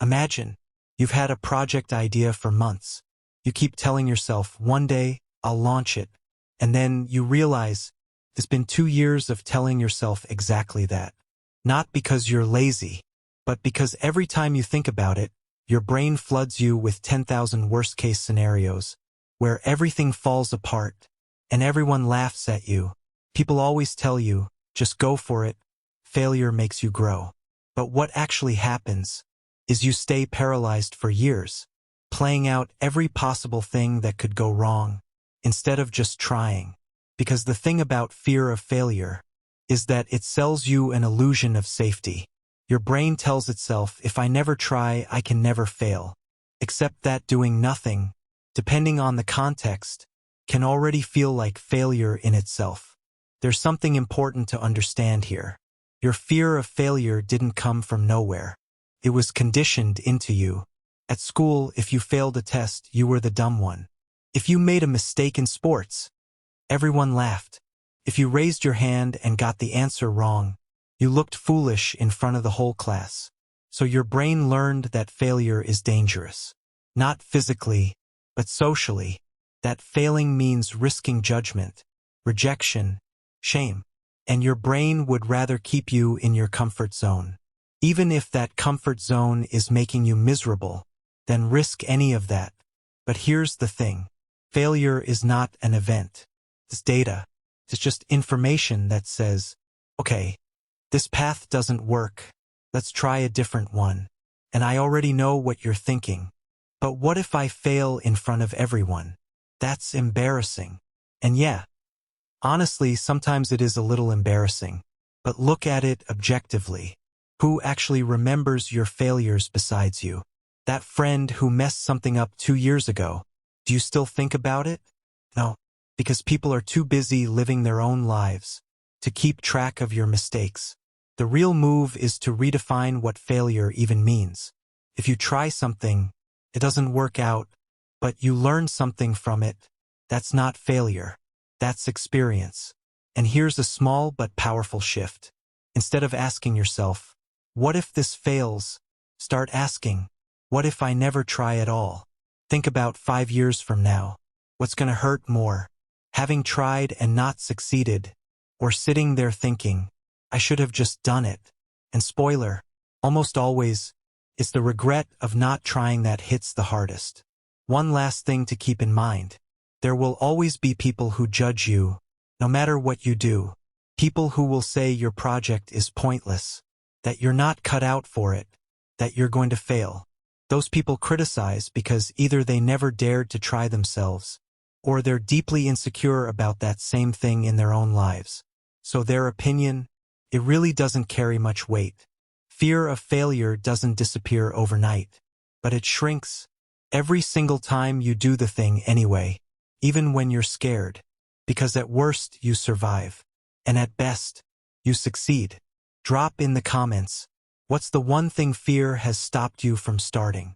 Imagine, you've had a project idea for months. You keep telling yourself, one day, I'll launch it. And then you realize it's been 2 years of telling yourself exactly that. Not because you're lazy, but because every time you think about it, your brain floods you with 10,000 worst-case scenarios, where everything falls apart, and everyone laughs at you. People always tell you, just go for it, failure makes you grow. But what actually happens is you stay paralyzed for years, playing out every possible thing that could go wrong, instead of just trying. Because the thing about fear of failure is that it sells you an illusion of safety. Your brain tells itself, if I never try, I can never fail. Except that doing nothing, depending on the context, can already feel like failure in itself. There's something important to understand here. Your fear of failure didn't come from nowhere. It was conditioned into you. At school, if you failed a test, you were the dumb one. If you made a mistake in sports, everyone laughed. If you raised your hand and got the answer wrong, you looked foolish in front of the whole class. So your brain learned that failure is dangerous. Not physically, but socially. That failing means risking judgment, rejection, shame. And your brain would rather keep you in your comfort zone. Even if that comfort zone is making you miserable, then risk any of that. But here's the thing. Failure is not an event. It's data. It's just information that says, okay, this path doesn't work. Let's try a different one. And I already know what you're thinking. But what if I fail in front of everyone? That's embarrassing. And yeah, honestly, sometimes it is a little embarrassing. But look at it objectively. Who actually remembers your failures besides you? That friend who messed something up 2 years ago. Do you still think about it? No, because people are too busy living their own lives to keep track of your mistakes. The real move is to redefine what failure even means. If you try something, it doesn't work out, but you learn something from it, that's not failure. That's experience. And here's a small but powerful shift. Instead of asking yourself, what if this fails? Start asking, what if I never try at all? Think about 5 years from now. What's going to hurt more? Having tried and not succeeded, or sitting there thinking, I should have just done it. And spoiler, almost always, it's the regret of not trying that hits the hardest. One last thing to keep in mind. There will always be people who judge you, no matter what you do. People who will say your project is pointless, that you're not cut out for it, that you're going to fail. Those people criticize because either they never dared to try themselves, or they're deeply insecure about that same thing in their own lives. So their opinion, it really doesn't carry much weight. Fear of failure doesn't disappear overnight, but it shrinks every single time you do the thing anyway, even when you're scared, because at worst you survive, and at best, you succeed. Drop in the comments, what's the one thing fear has stopped you from starting?